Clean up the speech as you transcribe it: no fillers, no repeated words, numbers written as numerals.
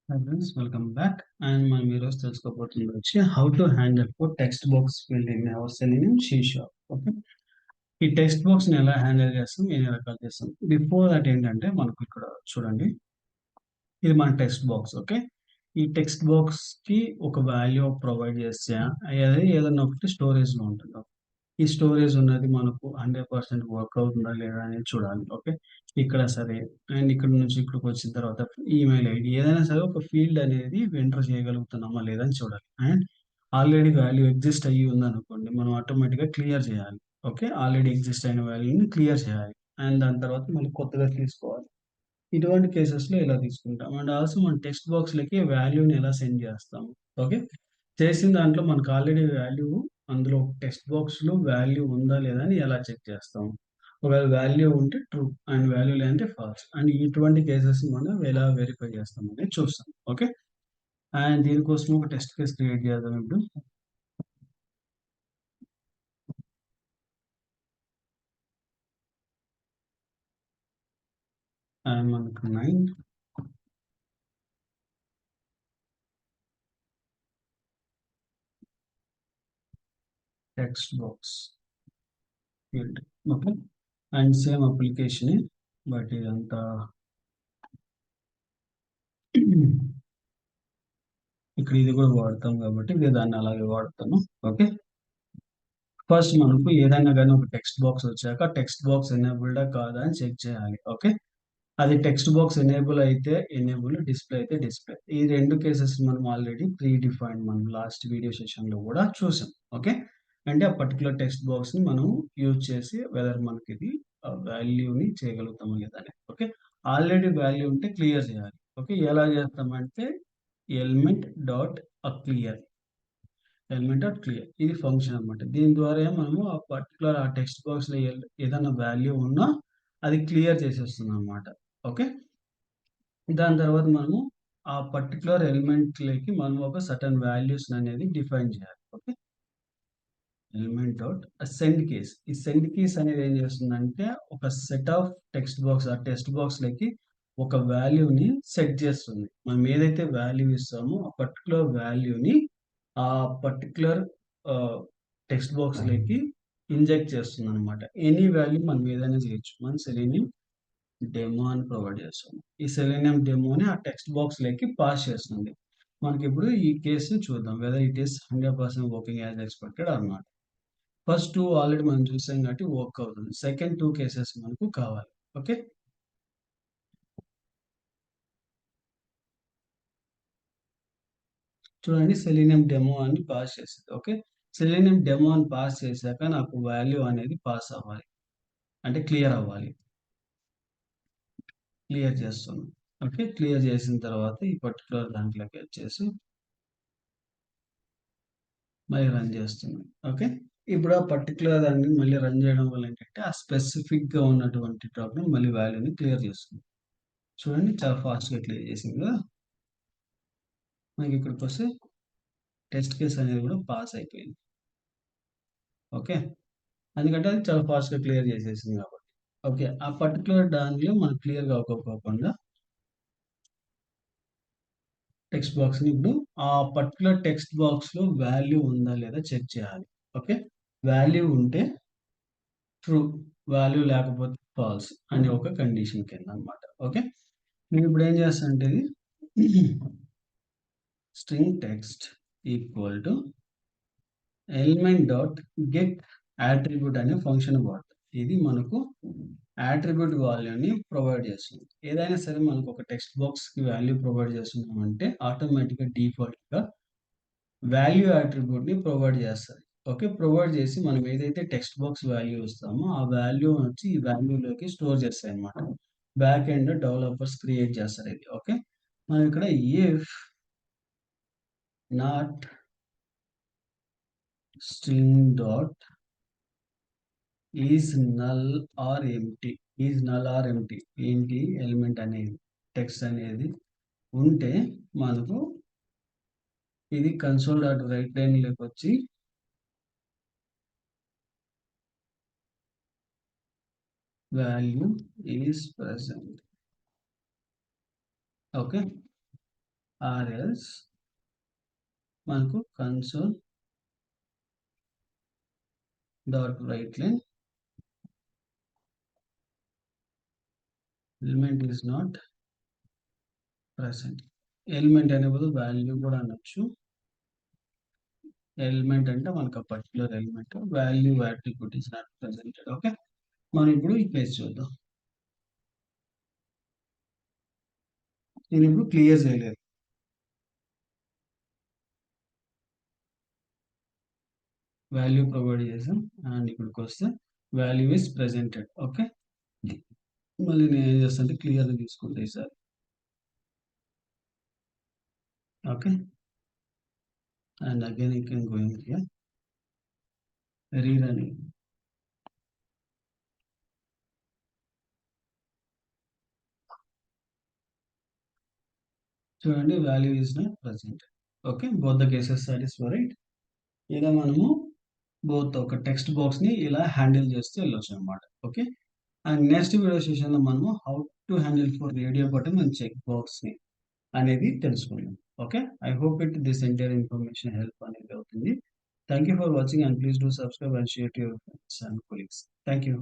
Hi friends, welcome back. And my mirrors తెలుసుకోబోతుంది వచ్చి how to handle for text box field in our Selenium C Sharp. Okay, ఈ text box ని ఎలా handle చేస్తాం, ఎన్ని రకాలు చేస్తాం. బిఫోర్ దట్ ఏంటంటే మనకు ఇక్కడ చూడండి, ఇది మన టెక్స్ట్ బాక్స్. ఓకే, ఈ టెక్స్ట్ బాక్స్ కి ఒక వాల్యూ ప్రొవైడ్ చేస్తే అది ఏదైనా ఒకటి స్టోరేజ్ లో ఉంటుంది. ఈ స్టోరేజ్ ఉన్నది మనకు 100% వర్క్ అవుతుందా లేదా అనేది చూడాలి. ఓకే, ఇక్కడ సరే, అండ్ ఇక్కడ నుంచి ఇక్కడికి వచ్చిన తర్వాత ఈమెయిల్ ఐడి ఏదైనా సరే ఒక ఫీల్డ్ అనేది ఎంటర్ చేయగలుగుతున్నామా లేదా అని చూడాలి. అండ్ ఆల్రెడీ వాల్యూ ఎగ్జిస్ట్ అయ్యి ఉందనుకోండి, మనం ఆటోమేటిక్గా క్లియర్ చేయాలి. ఓకే, ఆల్రెడీ ఎగ్జిస్ట్ అయిన వాల్యూని క్లియర్ చేయాలి. అండ్ దాని తర్వాత మళ్ళీ కొత్తగా తీసుకోవాలి. ఇటువంటి కేసెస్లో ఇలా తీసుకుంటాం. అండ్ ఆల్సో మన టెక్స్ట్ బాక్స్లకి వాల్యూని ఎలా సెండ్ చేస్తాము. ఓకే, చేసిన దాంట్లో మనకు ఆల్రెడీ వాల్యూ, అందులో టెక్స్ట్ బాక్స్లో వాల్యూ ఉందా లేదా అని ఎలా చెక్ చేస్తాం. ఒకవేళ వాల్యూ ఉంటే ట్రూ అండ్ వాల్యూ లేదంటే ఫాల్స్. అండ్ ఇటువంటి కేసెస్ మనం ఎలా వెరిఫై చేస్తాం అనేది చూస్తాం. ఓకే, అండ్ దీనికోసం ఒక టెస్ట్ కేస్ క్రియేట్ చేద్దాం ఇప్పుడు. అండ్ మనకు 9 text box field. Okay, and same application, but ఇదంతా ఇక్కడ ఇది కూడా వాడతాం కాబట్టి ఇది దాన్ని అలాగే వాడతాను. ఓకే, ఫస్ట్ మనకు ఏదైనా కానీ ఒక టెక్స్ట్ బాక్స్ వచ్చాక టెక్స్ట్ బాక్స్ ఎనేబుల్డా కాదా అని చెక్ చేయాలి. ఓకే, అది టెక్స్ట్ బాక్స్ ఎనేబుల్ అయితే ఎనేబుల్, డిస్ప్లే అయితే డిస్ప్లే. ఈ రెండు కేసెస్ మనం ఆల్రెడీ ప్రీ డిఫైన్డ్ మనం లాస్ట్ వీడియో సెషన్ లో కూడా చూసాం. ఓకే, అంటే ఆ పర్టికులర్ టెక్స్ట్ బాక్స్ ని మనం యూజ్ చేసి వెదర్ మనకి ఇది వాల్యూని చేయగలుగుతామా లేదా అని. ఓకే, ఆల్రెడీ వాల్యూ ఉంటే క్లియర్ చేయాలి. ఓకే, ఎలా చేస్తామంటే element dot clear, element dot clear ఇది ఫంక్షన్ అన్నమాట. దీని ద్వారా మనము ఆ పర్టికులర్ ఆ టెక్స్ట్ బాక్స్ లో ఏదైనా వాల్యూ ఉన్నా అది క్లియర్ చేసేస్తుంది అన్నమాట. ఓకే, దాని తర్వాత మనము ఆ పర్టికులర్ ఎలిమెంట్ లకి మనం ఒక సర్టన్ వాల్యూస్ అనేది డిఫైన్ చేయాలి. Okay, element dot send case. ఈ సెండ్ కేస్ అనేది ఏం చేస్తుందంటే ఒక సెట్ ఆఫ్ టెక్స్ట్ బాక్స్, ఆ టెక్స్ట్ బాక్స్ లకి ఒక వాల్యూని సెట్ చేస్తుంది. మనం ఏదైతే వాల్యూ ఇస్తామో ఆ పర్టికులర్ వాల్యూని ఆ పర్టికులర్ టెక్స్ట్ బాక్స్ లకి ఇంజెక్ట్ చేస్తుంది అనమాట. ఎనీ వాల్యూ మనం ఏదైనా చేయొచ్చు. మనం సెలీనియం డెమో అని ప్రొవైడ్ చేస్తాము. ఈ సెలీనియం డెమోని ఆ టెక్స్ట్ బాక్స్ లకి పాస్ చేస్తుంది. మనకి ఇప్పుడు ఈ కేసుని చూద్దాం, whether it is 100% working as expected అన్నమాట. ఫస్ట్ టూ ఆల్రెడీ మనం చూసాం కాబట్టి వర్క్ అవుతుంది. సెకండ్ టూ కేసెస్ మనకు కావాలి. ఓకే, చూడండి, సెలీనియం డెమో అని పాస్ చేసింది. ఓకే, సెలీనియం డెమో అని పాస్ చేశాక నాకు వాల్యూ అనేది పాస్ అవ్వాలి, అంటే క్లియర్ అవ్వాలి. క్లియర్ చేస్తున్నాం. ఓకే, క్లియర్ చేసిన తర్వాత ఈ పర్టికులర్ దాంట్లోకి వచ్చేసి మళ్ళీ రన్ చేస్తున్నాం. ఓకే, ఇప్పుడు ఆ పర్టికులర్ దాన్ని మళ్ళీ రన్ చేయడం వల్ల ఏంటంటే ఆ స్పెసిఫిక్ గా ఉన్నటువంటి టాపిక్ మళ్ళీ వాల్యూని క్లియర్ చేస్తుంది. చూడండి, చాలా ఫాస్ట్ గా క్లియర్ చేసింది కదా. మనకి ఇక్కడికి వస్తే టెస్ట్ కేస్ అనేది కూడా పాస్ అయిపోయింది. ఓకే, ఎందుకంటే అది చాలా ఫాస్ట్ గా క్లియర్ చేసేసింది కాబట్టి. ఓకే, ఆ పర్టికులర్ దానిలో మనకు క్లియర్ గా అవ్వకపోకుండా టెక్స్ట్ బాక్స్ ని ఇప్పుడు ఆ పర్టికులర్ టెక్స్ట్ బాక్స్ లో వాల్యూ ఉందా లేదా చెక్ చేయాలి. ఓకే, వాల్యూ ఉంటే ట్రూ, వాల్యూ లేకపోతే ఫాల్స్ అనే ఒక కండిషన్ కింద అనమాట. ఓకే, నేను ఇప్పుడు ఏం చేస్తాను అంటే ఇది string text equal to element dot get attribute అనే ఫంక్షన్ వాడతాం. ఇది మనకు యాట్రిబ్యూట్ వాల్యూని ప్రొవైడ్ చేస్తుంది. ఏదైనా సరే మనకు ఒక టెక్స్ట్ బాక్స్ కి వాల్యూ ప్రొవైడ్ చేస్తున్నాం అంటే ఆటోమేటిక్గా డిఫాల్ట్ గా వాల్యూ యాట్రిబ్యూట్ ని ప్రొవైడ్ చేస్తుంది. ఓకే, ప్రొవైడ్ చేసి మనం ఏదైతే టెక్స్ట్ బాక్స్ వాల్యూ ఇస్తామో ఆ వాల్యూ వచ్చి ఈ వాల్యూలోకి స్టోర్ చేస్తాయి అనమాట. బ్యాక్ ఎండ్ డెవలపర్స్ క్రియేట్ చేస్తారు ఇది. ఓకే, మనం ఇక్కడ if not string dot is null or empty, is null or empty ఏంటి ఎలిమెంట్ అనేది టెక్స్ట్ అనేది ఉంటే మనకు ఇది కన్సోల్ డాట్ రైట్ లైన్ లోకి వచ్చి value is present. Okay, or else మనకు console dot write line element is not present. Element అనే బదులు వాల్యూ కూడా అనొచ్చు. ఎలిమెంట్ అంటే మనకు particular element, value attribute is not presented. Okay, మనం ఇప్పుడు ఈ పేజ్ చూద్దాం. నేను ఇప్పుడు క్లియర్ చేయలేదు. వాల్యూ ప్రొవైడ్ చేసాం అండ్ ఇక్కడికి వస్తే వాల్యూ ఇస్ ప్రెసెంటెడ్. ఓకే, మళ్ళీ నేను ఏం చేస్తాను అంటే క్లియర్ తీసుకుంటే ఈసారి. Okay, and again you can go in here, rerunning. చూడండి, value is not present. Okay, both the cases satisfy, right. ఇలా మనము బోత్ ఒక టెక్స్ట్ బాక్స్ ని ఇలా హ్యాండిల్ చేస్తూ వెళ్ళొచ్చు అనమాట. Okay, and next video session లో మనము how to handle for radio button and check box ని అనేది తెలుసుకున్నాం. Okay, I hope it this entire information help అనేది అవుతుంది. Thank you for watching and please do subscribe and share to your friends and colleagues. Thank you.